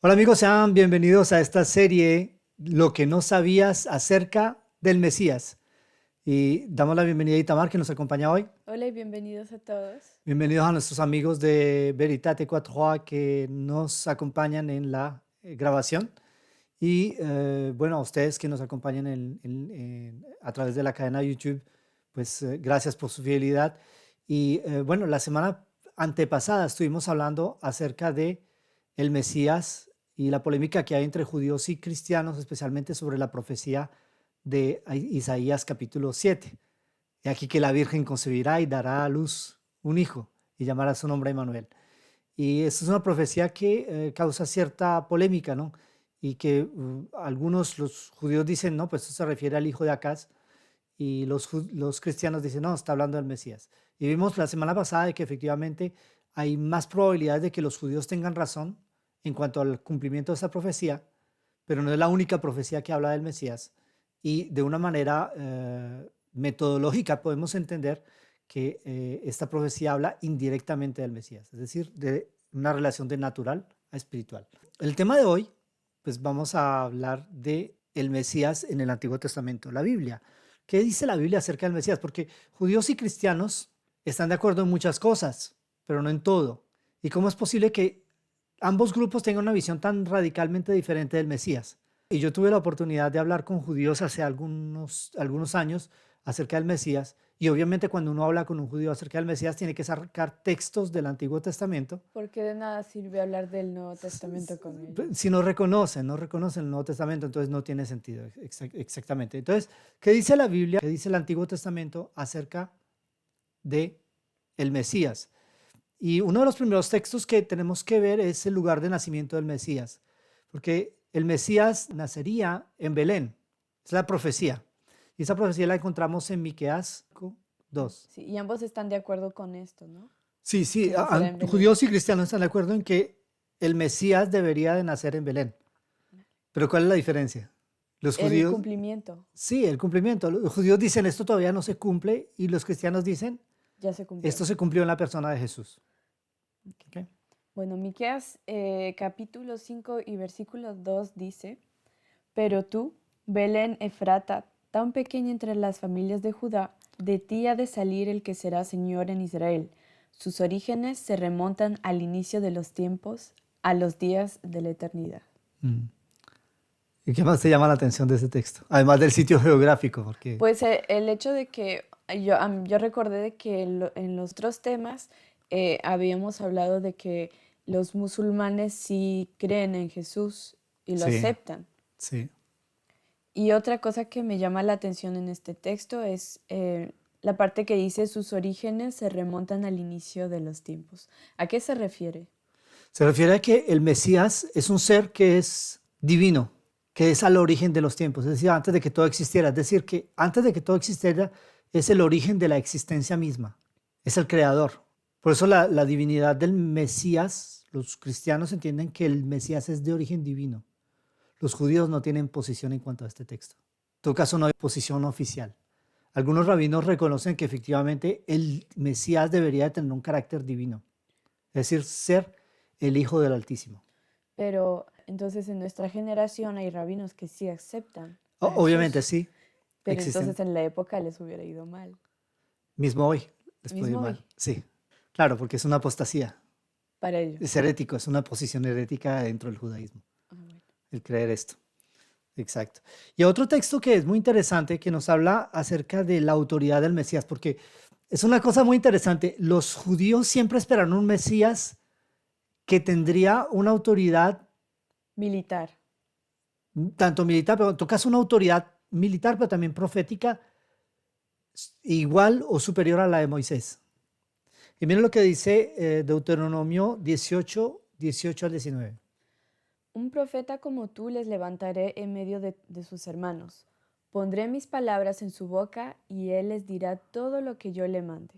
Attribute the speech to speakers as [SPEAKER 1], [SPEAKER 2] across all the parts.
[SPEAKER 1] Hola amigos, sean bienvenidos a esta serie Lo que no sabías acerca del Mesías. Y damos la bienvenida a Itamar que nos acompaña hoy.
[SPEAKER 2] Hola y bienvenidos a todos.
[SPEAKER 1] Bienvenidos a nuestros amigos de Veritate 4A que nos acompañan en la grabación. Y bueno, a ustedes que nos acompañan a través de la cadena YouTube, pues gracias por su fidelidad. Y bueno, la semana antepasada estuvimos hablando acerca de el Mesías y la polémica que hay entre judíos y cristianos, especialmente sobre la profecía de Isaías capítulo 7. He aquí que la Virgen concebirá y dará a luz un hijo y llamará su nombre Emmanuel. Y esta es una profecía que causa cierta polémica, ¿no? Y que los judíos dicen, no, pues esto se refiere al hijo de Acaz, y los cristianos dicen, no, está hablando del Mesías. Y vimos la semana pasada de que efectivamente hay más probabilidades de que los judíos tengan razón en cuanto al cumplimiento de esta profecía, pero no es la única profecía que habla del Mesías. Y de una manera metodológica podemos entender que esta profecía habla indirectamente del Mesías, es decir, de una relación de natural a espiritual. El tema de hoy, pues vamos a hablar de el Mesías en el Antiguo Testamento, la Biblia. ¿Qué dice la Biblia acerca del Mesías? Porque judíos y cristianos están de acuerdo en muchas cosas, pero no en todo. ¿Y cómo es posible que ambos grupos tengan una visión tan radicalmente diferente del Mesías? Y yo tuve la oportunidad de hablar con judíos hace algunos años acerca del Mesías, y obviamente cuando uno habla con un judío acerca del Mesías tiene que sacar textos del Antiguo Testamento.
[SPEAKER 2] Porque de nada sirve hablar del Nuevo Testamento con ellos.
[SPEAKER 1] Si no reconocen el Nuevo Testamento, entonces no tiene sentido. Exactamente. Entonces, ¿qué dice la Biblia? ¿Qué dice el Antiguo Testamento acerca de el Mesías? Y uno de los primeros textos que tenemos que ver es el lugar de nacimiento del Mesías, porque el Mesías nacería en Belén. Es la profecía. Y esa profecía la encontramos en Miqueas 2.
[SPEAKER 2] Sí, y ambos están de acuerdo con esto, ¿no?
[SPEAKER 1] Sí, sí,
[SPEAKER 2] Que nacerá en Belén.
[SPEAKER 1] judíos y cristianos están de acuerdo en que el Mesías debería de nacer en Belén. Pero ¿cuál es la diferencia? Los
[SPEAKER 2] El
[SPEAKER 1] judíos,
[SPEAKER 2] cumplimiento
[SPEAKER 1] sí, el cumplimiento. Los judíos dicen esto todavía no se cumple y los cristianos dicen
[SPEAKER 2] ya se cumplió.
[SPEAKER 1] esto se cumplió en la persona de Jesús. Okay.
[SPEAKER 2] Bueno, Miqueas capítulo 5 y versículo 2 dice, pero tú, Belén Efrata, tan pequeña entre las familias de Judá, de ti ha de salir el que será Señor en Israel. Sus orígenes se remontan al inicio de los tiempos, a los días de la eternidad.
[SPEAKER 1] Mm. ¿Y qué más te llama la atención de ese texto? Además del sitio geográfico, porque
[SPEAKER 2] Pues el hecho de que yo recordé de que en los otros temas habíamos hablado de que los musulmanes sí creen en Jesús y lo
[SPEAKER 1] sí,
[SPEAKER 2] aceptan.
[SPEAKER 1] sí.
[SPEAKER 2] Y otra cosa que me llama la atención en este texto es la parte que dice sus orígenes se remontan al inicio de los tiempos. ¿A qué se refiere?
[SPEAKER 1] Se refiere a que el Mesías es un ser que es divino, que es al origen de los tiempos, es decir, antes de que todo existiera. Es decir, que antes de que todo existiera es el origen de la existencia misma, es el creador. Por eso la divinidad del Mesías, los cristianos entienden que el Mesías es de origen divino. Los judíos no tienen posición en cuanto a este texto. En todo caso, no hay posición oficial. Algunos rabinos reconocen que efectivamente el Mesías debería de tener un carácter divino, es decir, ser el Hijo del Altísimo.
[SPEAKER 2] Pero entonces en nuestra generación hay rabinos que sí aceptan a
[SPEAKER 1] Obviamente
[SPEAKER 2] Jesús,
[SPEAKER 1] sí,
[SPEAKER 2] pero
[SPEAKER 1] existen.
[SPEAKER 2] entonces en la época les hubiera ido mal.
[SPEAKER 1] Mismo hoy les puede ir
[SPEAKER 2] Mismo
[SPEAKER 1] mal.
[SPEAKER 2] hoy,
[SPEAKER 1] Sí, claro, porque es una apostasía.
[SPEAKER 2] para ellos.
[SPEAKER 1] Es herético, es una posición herética dentro del judaísmo,
[SPEAKER 2] Ah, bueno.
[SPEAKER 1] el creer esto. Exacto. Y otro texto que es muy interesante, que nos habla acerca de la autoridad del Mesías, porque es una cosa muy interesante. Los judíos siempre esperaron un Mesías que tendría una autoridad
[SPEAKER 2] Militar.
[SPEAKER 1] tanto militar, pero tocas una autoridad militar, pero también profética, igual o superior a la de Moisés. Y miren lo que dice Deuteronomio 18, 18 al 19.
[SPEAKER 2] Un profeta como tú les levantaré en medio de sus hermanos. Pondré mis palabras en su boca y él les dirá todo lo que yo le mande.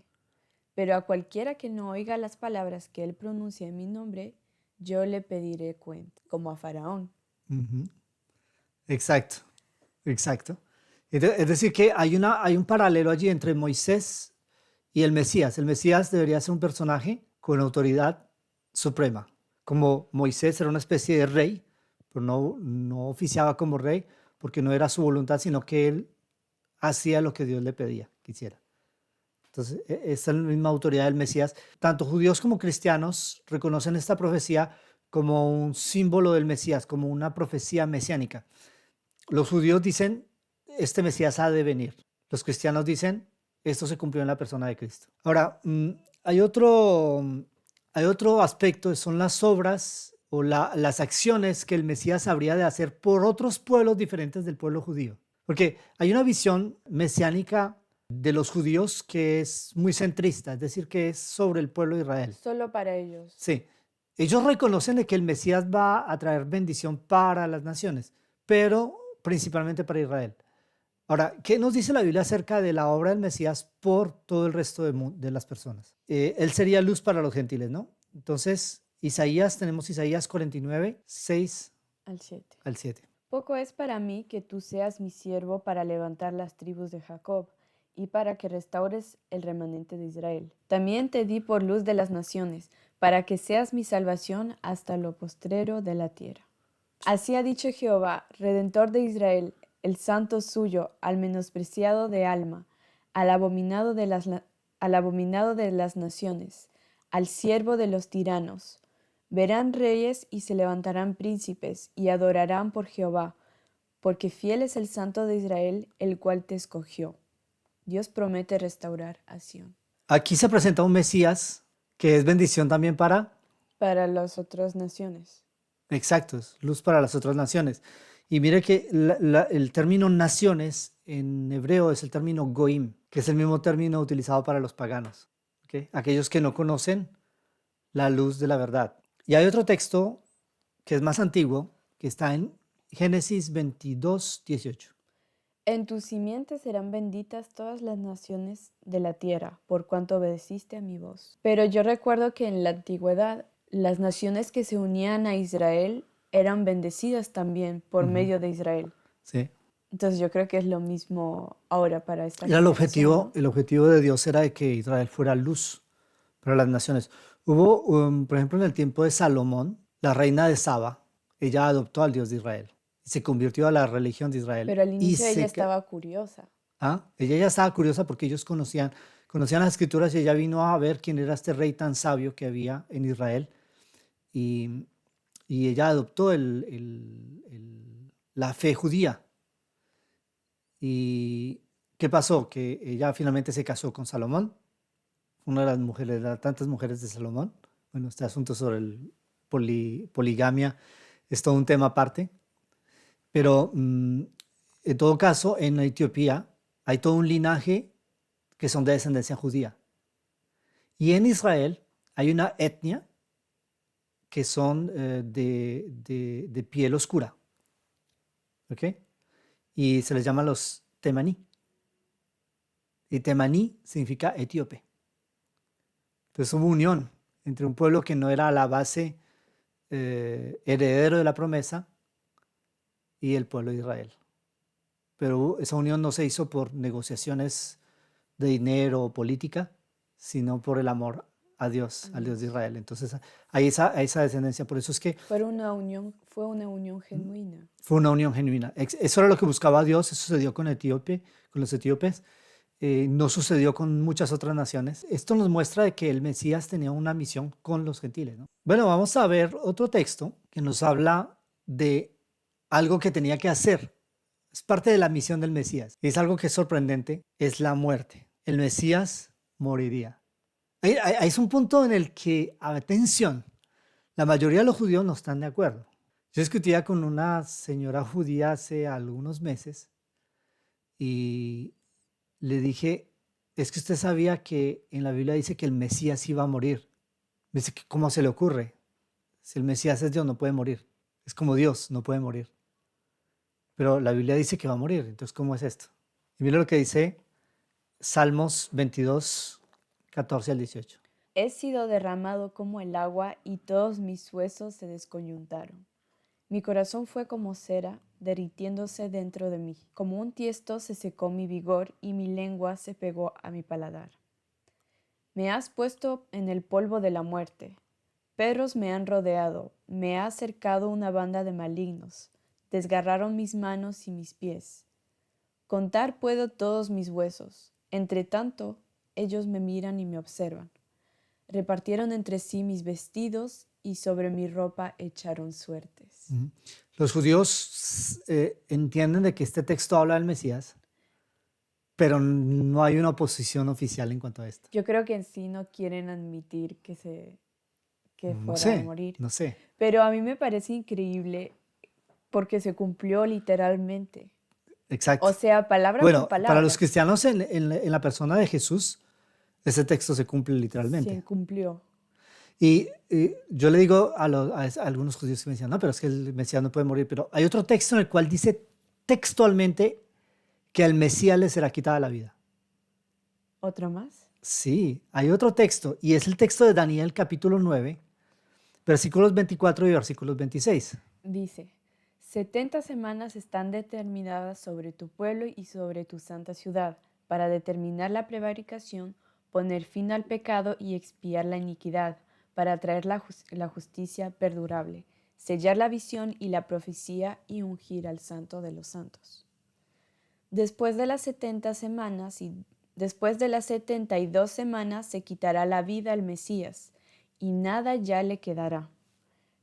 [SPEAKER 2] Pero a cualquiera que no oiga las palabras que él pronuncie en mi nombre, yo le pediré cuenta, como a Faraón.
[SPEAKER 1] Ujú. Exacto, exacto. Es decir, que hay un paralelo allí entre Moisés y el Mesías. El Mesías debería ser un personaje con autoridad suprema. como Moisés era una especie de rey, pero no oficiaba como rey porque no era su voluntad, sino que él hacía lo que Dios le pedía que hiciera. Entonces, esta es la misma autoridad del Mesías. Tanto judíos como cristianos reconocen esta profecía como un símbolo del Mesías, como una profecía mesiánica. Los judíos dicen, este Mesías ha de venir. Los cristianos dicen, esto se cumplió en la persona de Cristo. Ahora, hay otro aspecto, son las obras o las acciones que el Mesías habría de hacer por otros pueblos diferentes del pueblo judío. Porque hay una visión mesiánica de los judíos que es muy centrista, es decir, que es sobre el pueblo de Israel.
[SPEAKER 2] Solo para ellos.
[SPEAKER 1] Sí, ellos reconocen de que el Mesías va a traer bendición para las naciones, pero principalmente para Israel. Ahora, ¿qué nos dice la Biblia acerca de la obra del Mesías por todo el resto de las personas? Él sería luz para los gentiles, ¿no? Entonces, tenemos Isaías 49, 6
[SPEAKER 2] Al 7.
[SPEAKER 1] al 7.
[SPEAKER 2] Poco es para mí que tú seas mi siervo para levantar las tribus de Jacob y para que restaures el remanente de Israel. También te di por luz de las naciones, para que seas mi salvación hasta lo postrero de la tierra. Así ha dicho Jehová, Redentor de Israel, el santo suyo, al menospreciado de alma, al abominado de las naciones, al siervo de los tiranos. Verán reyes y se levantarán príncipes y adorarán por Jehová, porque fiel es el santo de Israel, el cual te escogió. Dios promete restaurar a Sión.
[SPEAKER 1] Aquí se presenta un Mesías que es bendición también
[SPEAKER 2] para las otras naciones.
[SPEAKER 1] Exacto, es luz para las otras naciones. Y mire que el término naciones en hebreo es el término goim, que es el mismo término utilizado para los paganos, ¿okay? Aquellos que no conocen la luz de la verdad. Y hay otro texto que es más antiguo, que está en Génesis 22, 18.
[SPEAKER 2] En tu simiente serán benditas todas las naciones de la tierra, por cuanto obedeciste a mi voz. Pero yo recuerdo que en la antigüedad las naciones que se unían a Israel eran bendecidas también por medio de Israel.
[SPEAKER 1] Sí.
[SPEAKER 2] Entonces yo creo que es lo mismo ahora para esta
[SPEAKER 1] Era
[SPEAKER 2] generación, ¿no?
[SPEAKER 1] el objetivo de Dios era de que Israel fuera luz para las naciones. Hubo, por ejemplo, en el tiempo de Salomón, la reina de Saba, ella adoptó al Dios de Israel y se convirtió a la religión de Israel.
[SPEAKER 2] Pero al
[SPEAKER 1] Y
[SPEAKER 2] inicio ella estaba curiosa.
[SPEAKER 1] ella ya estaba curiosa porque ellos conocían las escrituras y ella vino a ver quién era este rey tan sabio que había en Israel y, y ella adoptó la fe judía. ¿Y qué pasó? Que ella finalmente se casó con Salomón, una de las mujeres, de las tantas mujeres de Salomón. Bueno, este asunto sobre el poligamia es todo un tema aparte, pero en todo caso, en Etiopía hay todo un linaje que son de descendencia judía. Y en Israel hay una etnia que son de piel oscura, ¿ok? Y se les llama los temaní. Y temaní significa etíope. Entonces hubo unión entre un pueblo que no era a la base heredero de la promesa y el pueblo de Israel. Pero esa unión no se hizo por negociaciones de dinero o política, sino por el amor a Dios, al Dios de Israel. Entonces hay esa descendencia. Por eso es que
[SPEAKER 2] fue una unión genuina.
[SPEAKER 1] fue una unión genuina. Eso era lo que buscaba Dios, eso sucedió con los etíopes. No sucedió con muchas otras naciones. Esto nos muestra de que el Mesías tenía una misión con los gentiles, ¿no? Bueno, vamos a ver otro texto que nos habla de algo que tenía que hacer. Es parte de la misión del Mesías. Es algo que es sorprendente, es la muerte. El Mesías moriría. Es un punto en el que, atención, la mayoría de los judíos no están de acuerdo. Yo discutía con una señora judía hace algunos meses y le dije, es que usted sabía que en la Biblia dice que el Mesías iba a morir. Me dice, ¿cómo se le ocurre? Si el Mesías es Dios, no puede morir. Es como Dios, no puede morir. Pero la Biblia dice que va a morir, entonces ¿cómo es esto? Y mira lo que dice Salmos 22, 14 al 18.
[SPEAKER 2] He sido derramado como el agua y todos mis huesos se descoyuntaron. Mi corazón fue como cera, derritiéndose dentro de mí. Como un tiesto se secó mi vigor y mi lengua se pegó a mi paladar. Me has puesto en el polvo de la muerte. Perros me han rodeado, me ha acercado una banda de malignos, desgarraron mis manos y mis pies. Contar puedo todos mis huesos, entre tanto ellos me miran y me observan. Repartieron entre sí mis vestidos y sobre mi ropa echaron suertes.
[SPEAKER 1] Ujú. Los judíos entienden de que este texto habla del Mesías, pero no hay una oposición oficial en cuanto a esto.
[SPEAKER 2] Yo creo que en sí no quieren admitir que
[SPEAKER 1] No
[SPEAKER 2] fuera a
[SPEAKER 1] sé,
[SPEAKER 2] morir.
[SPEAKER 1] no sé.
[SPEAKER 2] Pero a mí me parece increíble porque se cumplió literalmente.
[SPEAKER 1] Exacto.
[SPEAKER 2] O sea, palabra por
[SPEAKER 1] Bueno, para los
[SPEAKER 2] palabra,
[SPEAKER 1] cristianos en la persona de Jesús, ese texto se cumple
[SPEAKER 2] se
[SPEAKER 1] literalmente.
[SPEAKER 2] cumplió.
[SPEAKER 1] Y yo le digo a algunos judíos que me decían, no, pero es que el Mesías no puede morir, pero hay otro texto en el cual dice textualmente que al Mesías le será quitada la vida.
[SPEAKER 2] ¿Otro más?
[SPEAKER 1] Sí, hay otro texto, y es el texto de Daniel capítulo 9, versículos 24 y versículos 26.
[SPEAKER 2] Dice, 70 semanas están determinadas sobre tu pueblo y sobre tu santa ciudad, para determinar la prevaricación, poner fin al pecado y expiar la iniquidad, para traer la justicia perdurable, sellar la visión y la profecía y ungir al santo de los santos. Después de las 70 semanas y después de las 72 semanas se quitará la vida al Mesías, y nada ya le quedará.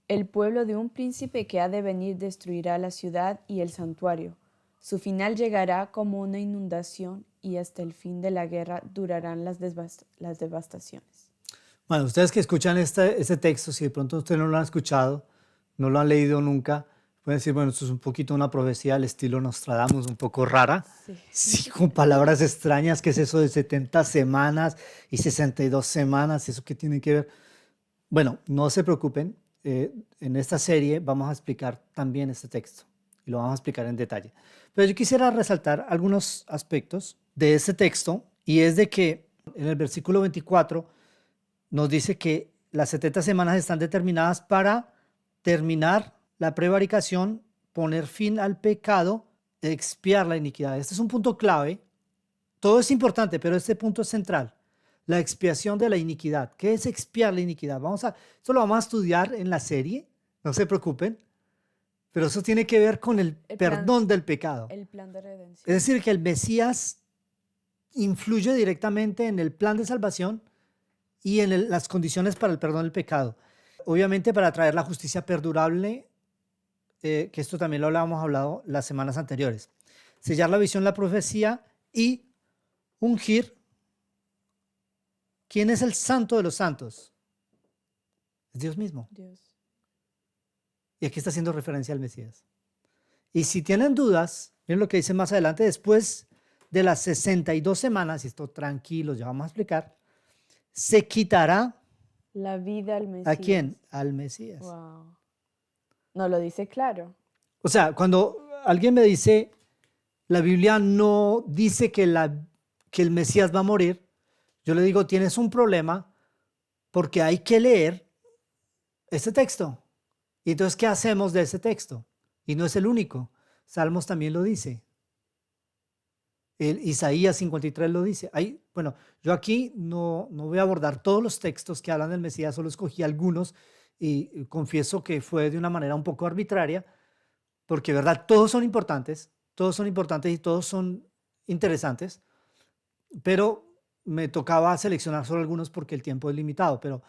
[SPEAKER 2] El pueblo de un príncipe que ha de venir destruirá la ciudad y el santuario. Su final llegará como una inundación y hasta el fin de la guerra durarán las devastaciones.
[SPEAKER 1] Bueno, ustedes que escuchan este texto, si de pronto ustedes no lo han escuchado, no lo han leído nunca, pueden decir, bueno, esto es un poquito una profecía al estilo Nostradamus, un poco rara.
[SPEAKER 2] Sí.
[SPEAKER 1] Sí, con palabras extrañas, ¿qué es eso de 70 semanas y 62 semanas? ¿Eso qué tiene que ver? Bueno, no se preocupen, en esta serie vamos a explicar también este texto y lo vamos a explicar en detalle. Pero yo quisiera resaltar algunos aspectos de este texto y es de que en el versículo 24 nos dice que las 70 semanas están determinadas para terminar la prevaricación, poner fin al pecado, expiar la iniquidad. Este es un punto clave. Todo es importante, pero este punto es central. La expiación de la iniquidad. ¿Qué es expiar la iniquidad? Esto lo vamos a estudiar en la serie, no se preocupen, pero eso tiene que ver con el
[SPEAKER 2] El plan-
[SPEAKER 1] perdón del pecado.
[SPEAKER 2] El plan de redención.
[SPEAKER 1] Es decir, que el Mesías influye directamente en el plan de salvación y en las condiciones para el perdón del pecado. Obviamente para traer la justicia perdurable, que esto también lo hablábamos hablado las semanas anteriores. Sellar la visión, la profecía y ungir. ¿Quién es el santo de los santos? Es Dios mismo.
[SPEAKER 2] Dios.
[SPEAKER 1] Y aquí está haciendo referencia al Mesías. Y si tienen dudas, miren lo que dice más adelante, después de las 62 semanas, y esto tranquilos, ya vamos a explicar, se quitará
[SPEAKER 2] La vida al Mesías.
[SPEAKER 1] ¿a quién? Al Mesías.
[SPEAKER 2] Wow. No lo dice claro.
[SPEAKER 1] O sea, cuando alguien me dice, la Biblia no dice que el Mesías va a morir, yo le digo, tienes un problema porque hay que leer este texto. Y entonces, ¿qué hacemos de ese texto? Y no es el único. Salmos también lo dice. Isaías 53 lo dice. Bueno, yo aquí no voy a abordar todos los textos que hablan del Mesías, solo escogí algunos y confieso que fue de una manera un poco arbitraria, porque, ¿verdad? Todos son importantes y todos son interesantes, pero me tocaba seleccionar solo algunos porque el tiempo es limitado, pero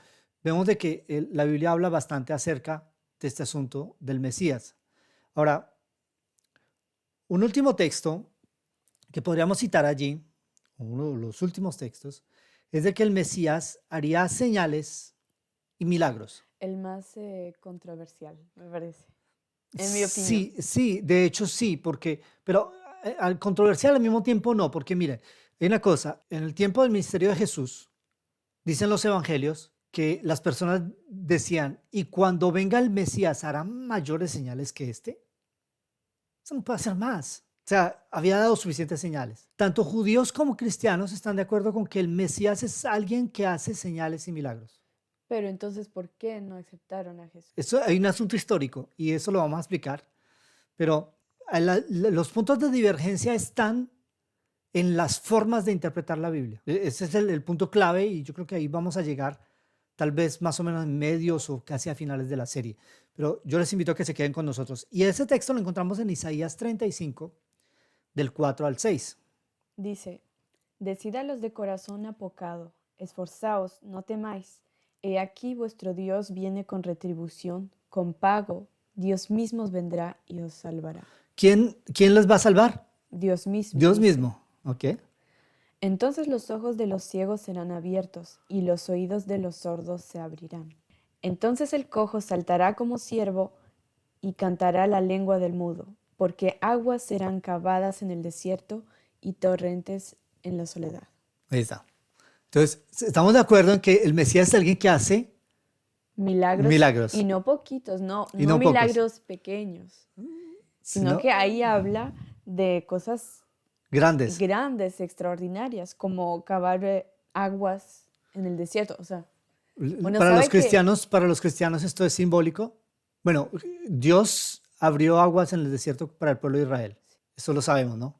[SPEAKER 1] vemos de que la Biblia habla bastante acerca de este asunto del Mesías. Ahora, un último texto que podríamos citar allí, uno de los últimos textos, es de que el Mesías haría señales y milagros.
[SPEAKER 2] El más controversial, me parece. En mi opinión.
[SPEAKER 1] Sí, de hecho sí, pero al controversial al mismo tiempo no, porque miren, hay una cosa, en el tiempo del ministerio de Jesús, dicen los evangelios que las personas decían, y cuando venga el Mesías hará mayores señales que este. Eso no puede hacer más. O sea, había dado suficientes señales. Tanto judíos como cristianos están de acuerdo con que el Mesías es alguien que hace señales y milagros.
[SPEAKER 2] Pero entonces, ¿por qué no aceptaron a Jesús?
[SPEAKER 1] Eso, hay un asunto histórico y eso lo vamos a explicar, pero los puntos de divergencia están en las formas de interpretar la Biblia. Ese es el punto clave y yo creo que ahí vamos a llegar tal vez más o menos en medios o casi a finales de la serie. Pero yo les invito a que se queden con nosotros. Y ese texto lo encontramos en Isaías 35, del 4 al 6.
[SPEAKER 2] Dice, decid a los de corazón apocado, esforzaos, no temáis. He aquí vuestro Dios viene con retribución, con pago. Dios mismo os vendrá y os salvará.
[SPEAKER 1] ¿Quién les va a salvar?
[SPEAKER 2] Dios mismo,
[SPEAKER 1] Dios
[SPEAKER 2] dice.
[SPEAKER 1] mismo. ¿Ok?
[SPEAKER 2] Entonces los ojos de los ciegos serán abiertos y los oídos de los sordos se abrirán. Entonces el cojo saltará como ciervo y cantará la lengua del mudo, porque aguas serán cavadas en el desierto y torrentes en la soledad.
[SPEAKER 1] Ahí está. Entonces, estamos de acuerdo en que el Mesías es alguien que hace
[SPEAKER 2] Milagros
[SPEAKER 1] milagros
[SPEAKER 2] y no poquitos,
[SPEAKER 1] y
[SPEAKER 2] no
[SPEAKER 1] no pocos,
[SPEAKER 2] milagros pequeños, sino
[SPEAKER 1] sino
[SPEAKER 2] que ahí habla de cosas
[SPEAKER 1] grandes.
[SPEAKER 2] grandes, extraordinarias, como cavar aguas en el desierto. O sea, uno sabe que
[SPEAKER 1] Para los cristianos esto es simbólico. Bueno, Dios abrió aguas en el desierto para el pueblo de Israel. Eso lo sabemos, ¿no?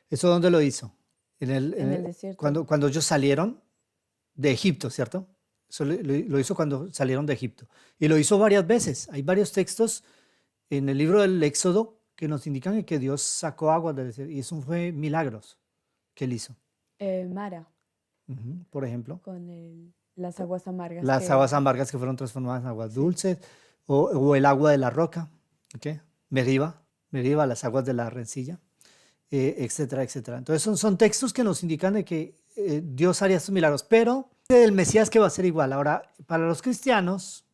[SPEAKER 1] ¿Eso dónde lo hizo?
[SPEAKER 2] en el desierto,
[SPEAKER 1] Cuando ellos salieron de Egipto, ¿cierto? Eso lo hizo cuando salieron de Egipto. Y lo hizo varias veces. Hay varios textos en el libro del Éxodo que nos indican que Dios sacó aguas del desierto. Y eso fue milagros que él hizo.
[SPEAKER 2] Mara,
[SPEAKER 1] Por ejemplo,
[SPEAKER 2] con las aguas amargas
[SPEAKER 1] las aguas
[SPEAKER 2] que...
[SPEAKER 1] amargas que fueron transformadas en aguas
[SPEAKER 2] Sí.
[SPEAKER 1] dulces, o el agua de la roca, ¿ok? Meriba, las aguas de la rencilla, etcétera, etcétera. Entonces son textos que nos indican de que Dios haría estos milagros, pero el Mesías que va a ser igual. Ahora, para los cristianos,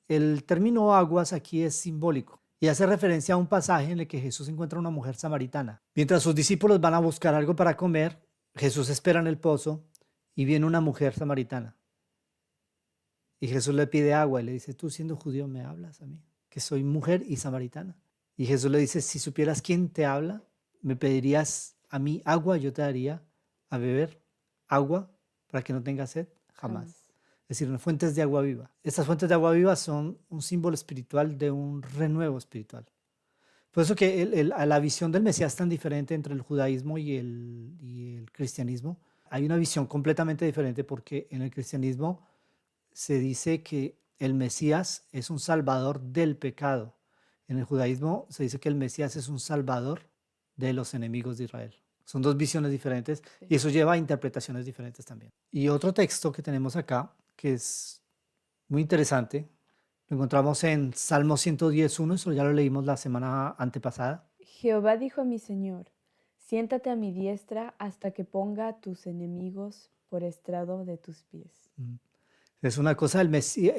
[SPEAKER 1] el término aguas aquí es simbólico y hace referencia a un pasaje en el que Jesús encuentra a una mujer samaritana. Mientras sus discípulos van a buscar algo para comer, Jesús espera en el pozo y viene una mujer samaritana. Y Jesús le pide agua y le dice, tú siendo judío me hablas a mí, que soy mujer y samaritana. Y Jesús le dice, si supieras quién te habla, me pedirías a mí agua, yo te daría a beber agua para que no tengas sed jamás.
[SPEAKER 2] Jamás.
[SPEAKER 1] Es decir, fuentes de agua viva. Estas fuentes de agua viva son un símbolo espiritual de un renuevo espiritual. Por eso que la visión del Mesías es tan diferente entre el judaísmo y el cristianismo. Hay una visión completamente diferente porque en el cristianismo se dice que el Mesías es un salvador del pecado. En el judaísmo se dice que el Mesías es un salvador de los enemigos de Israel. Son dos visiones diferentes
[SPEAKER 2] Sí.
[SPEAKER 1] y eso lleva a interpretaciones diferentes también. Y otro texto que tenemos acá, que es muy interesante, lo encontramos en Salmo 110.1, eso ya lo leímos la semana antepasada.
[SPEAKER 2] Jehová dijo a mi Señor, siéntate a mi diestra hasta que ponga a tus enemigos por estrado de tus pies.
[SPEAKER 1] Es una cosa, el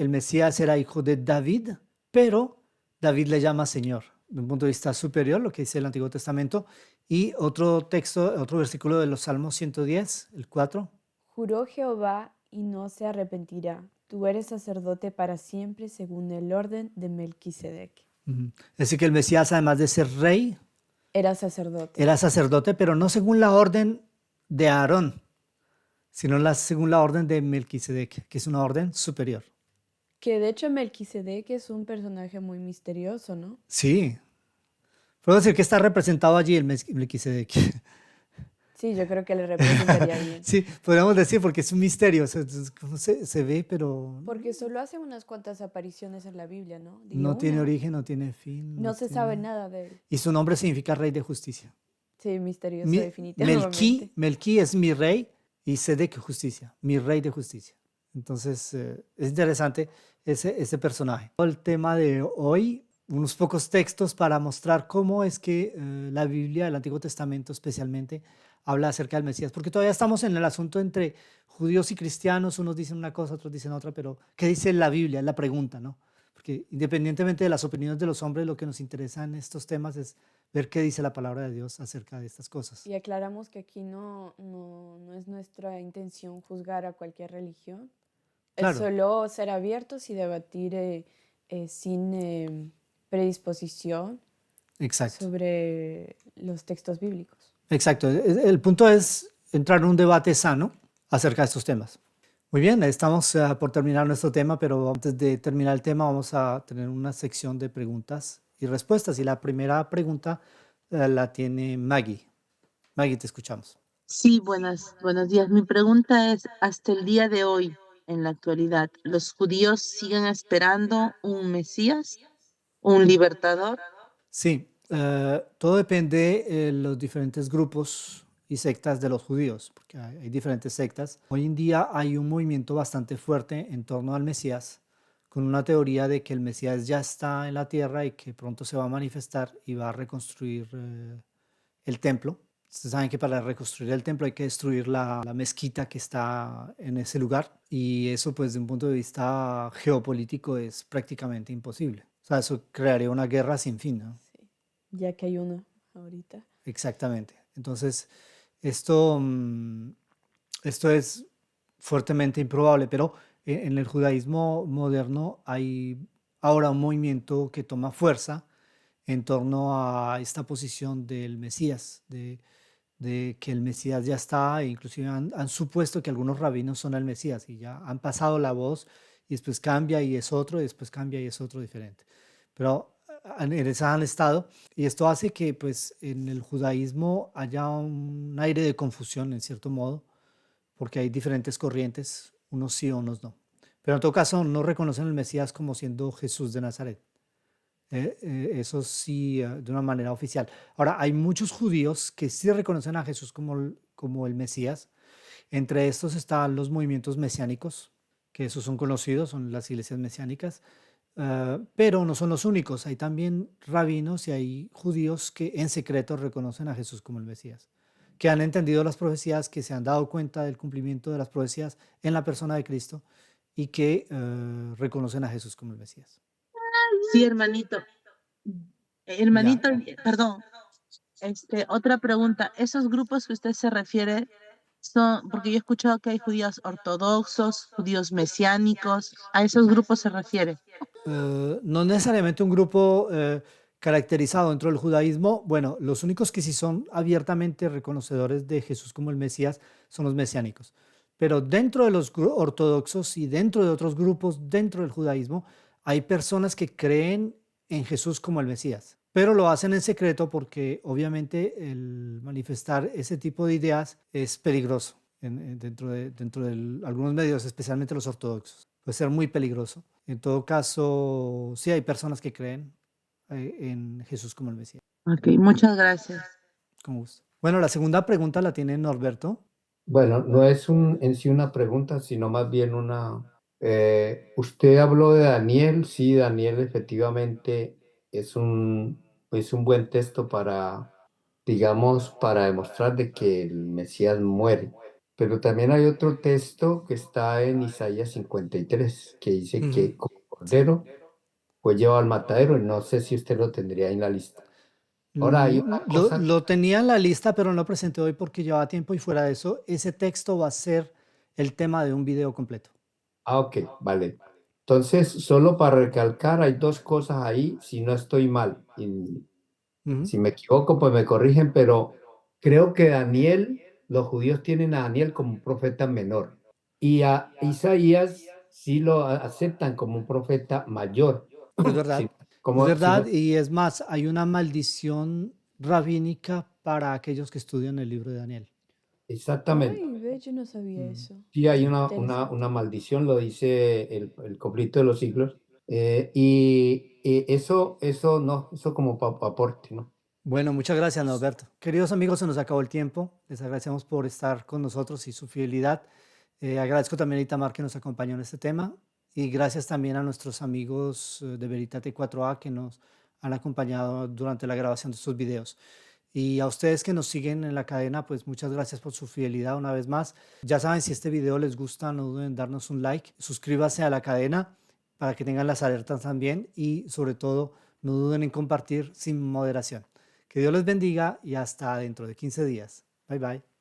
[SPEAKER 1] Mesías era hijo de David, pero David le llama Señor, de un punto de vista superior, lo que dice el Antiguo Testamento. Y otro texto, otro versículo de los Salmos 110, el 4.
[SPEAKER 2] Juró Jehová y no se arrepentirá. Tú eres sacerdote para siempre según el orden de Melquisedec.
[SPEAKER 1] Es decir, que el Mesías, además de ser rey,
[SPEAKER 2] Era sacerdote.
[SPEAKER 1] era sacerdote, pero no según la orden de Aarón, sino según la orden de Melquisedec, que es una orden superior.
[SPEAKER 2] Que de hecho Melquisedec es un personaje muy misterioso, ¿no?
[SPEAKER 1] Sí, puedo decir que está representado allí el Melquisedec.
[SPEAKER 2] Sí, yo creo que le representaría bien.
[SPEAKER 1] Sí, podríamos decir, porque es un misterio, se ve, pero
[SPEAKER 2] Porque solo hace unas cuantas apariciones en la Biblia, ¿no? Diría
[SPEAKER 1] no tiene
[SPEAKER 2] una.
[SPEAKER 1] origen, no tiene fin.
[SPEAKER 2] No se sabe nada de él.
[SPEAKER 1] Y su nombre significa rey de justicia.
[SPEAKER 2] Sí, misterioso definitivamente.
[SPEAKER 1] Melquí es mi rey y Sedec justicia, mi rey de justicia. Entonces, es interesante ese personaje. El tema de hoy, unos pocos textos para mostrar cómo es que la Biblia, el Antiguo Testamento especialmente, habla acerca del Mesías, porque todavía estamos en el asunto entre judíos y cristianos, unos dicen una cosa, otros dicen otra, pero ¿qué dice la Biblia? Es la pregunta, ¿no? Porque independientemente de las opiniones de los hombres, lo que nos interesa en estos temas es ver qué dice la palabra de Dios acerca de estas cosas.
[SPEAKER 2] Y aclaramos que aquí no es nuestra intención juzgar a cualquier religión.
[SPEAKER 1] Claro.
[SPEAKER 2] Es solo ser abiertos y debatir sin predisposición
[SPEAKER 1] Exacto.
[SPEAKER 2] sobre los textos bíblicos.
[SPEAKER 1] Exacto. El punto es entrar en un debate sano acerca de estos temas. Muy bien, estamos por terminar nuestro tema, pero antes de terminar el tema vamos a tener una sección de preguntas y respuestas. Y la primera pregunta la tiene Maggie. Maggie, te escuchamos.
[SPEAKER 3] Sí, buenos días. Mi pregunta es, hasta el día de hoy, en la actualidad, ¿los judíos siguen esperando un Mesías, un libertador?
[SPEAKER 1] Sí, todo depende de los diferentes grupos y sectas de los judíos, porque hay diferentes sectas. Hoy en día hay un movimiento bastante fuerte en torno al Mesías, con una teoría de que el Mesías ya está en la tierra y que pronto se va a manifestar y va a reconstruir el templo. Ustedes saben que para reconstruir el templo hay que destruir la mezquita que está en ese lugar y eso pues de un punto de vista geopolítico es prácticamente imposible. O sea, eso crearía una guerra sin fin, ¿no?
[SPEAKER 2] Sí, ya que hay uno ahorita.
[SPEAKER 1] Exactamente. Entonces, esto, esto es fuertemente improbable, pero en el judaísmo moderno hay ahora un movimiento que toma fuerza en torno a esta posición del Mesías, de que el Mesías ya está, e inclusive han supuesto que algunos rabinos son el Mesías y ya han pasado la voz y después cambia y es otro, y después cambia y es otro diferente. Pero en esa han estado y esto hace que pues en el judaísmo haya un aire de confusión en cierto modo, porque hay diferentes corrientes, unos sí, unos no. Pero en todo caso no reconocen al Mesías como siendo Jesús de Nazaret. Eso sí, de una manera oficial. Ahora, hay muchos judíos que sí reconocen a Jesús como el Mesías. Entre estos están los movimientos mesiánicos, que esos son conocidos, son las iglesias mesiánicas, pero no son los únicos. Hay también rabinos y hay judíos que en secreto reconocen a Jesús como el Mesías, que han entendido las profecías, que se han dado cuenta del cumplimiento de las profecías en la persona de Cristo y que reconocen a Jesús como el Mesías.
[SPEAKER 3] Sí, hermanito.
[SPEAKER 1] Ya.
[SPEAKER 3] Hermanito, perdón, otra pregunta. ¿Esos grupos que usted se refiere son, porque yo he escuchado que hay judíos ortodoxos, judíos mesiánicos, ¿a esos grupos se refiere?
[SPEAKER 1] No necesariamente un grupo caracterizado dentro del judaísmo. Bueno, los únicos que sí son abiertamente reconocedores de Jesús como el Mesías son los mesiánicos. Pero dentro de los ortodoxos y dentro de otros grupos dentro del judaísmo hay personas que creen en Jesús como el Mesías, pero lo hacen en secreto porque obviamente el manifestar ese tipo de ideas es peligroso dentro de algunos medios, especialmente los ortodoxos. Puede ser muy peligroso. En todo caso, sí hay personas que creen en Jesús como el Mesías.
[SPEAKER 3] Ok, muchas gracias.
[SPEAKER 1] Con gusto. Bueno, la segunda pregunta la tiene Norberto.
[SPEAKER 4] Bueno, no es en sí una pregunta, sino más bien una... usted habló de Daniel, sí, Daniel efectivamente es un buen texto para, digamos, para demostrar de que el Mesías muere. Pero también hay otro texto que está en Isaías 53, que dice
[SPEAKER 1] Ujú.
[SPEAKER 4] que como
[SPEAKER 1] Sí.
[SPEAKER 4] cordero fue llevado al matadero, y no sé si usted lo tendría en la lista. Ahora hay una cosa.
[SPEAKER 1] Lo tenía en la lista, pero no lo presenté hoy porque llevaba tiempo y fuera de eso, ese texto va a ser el tema de un video completo.
[SPEAKER 4] Ah, ok, vale. Entonces, solo para recalcar, hay dos cosas ahí, si no estoy mal. Y
[SPEAKER 1] Ujú.
[SPEAKER 4] si me equivoco, pues me corrigen, pero creo que Daniel, los judíos tienen a Daniel como un profeta menor. Y a Isaías sí lo aceptan como un profeta mayor.
[SPEAKER 1] Es
[SPEAKER 4] Sí,
[SPEAKER 1] verdad, es
[SPEAKER 4] como, si
[SPEAKER 1] verdad.
[SPEAKER 4] no,
[SPEAKER 1] Y es más, hay una maldición rabínica para aquellos que estudian el libro de Daniel.
[SPEAKER 4] exactamente.
[SPEAKER 2] Ay, ve, yo no sabía
[SPEAKER 1] Mm,
[SPEAKER 2] eso.
[SPEAKER 4] Sí, hay
[SPEAKER 1] sí.
[SPEAKER 4] una
[SPEAKER 2] Interesante.
[SPEAKER 4] maldición, lo dice el conflicto de los siglos. Y eso no, eso como aporte, ¿no?
[SPEAKER 1] Bueno, muchas gracias, Norberto. Queridos amigos, se nos acabó el tiempo. Les agradecemos por estar con nosotros y su fidelidad. Agradezco también a Itamar que nos acompañó en este tema y gracias también a nuestros amigos de Veritate 4A que nos han acompañado durante la grabación de estos videos. Y a ustedes que nos siguen en la cadena, pues muchas gracias por su fidelidad una vez más. Ya saben, si este video les gusta, no duden en darnos un like, suscríbase a la cadena para que tengan las alertas también y sobre todo no duden en compartir sin moderación. Que Dios les bendiga y hasta dentro de 15 días. Bye bye.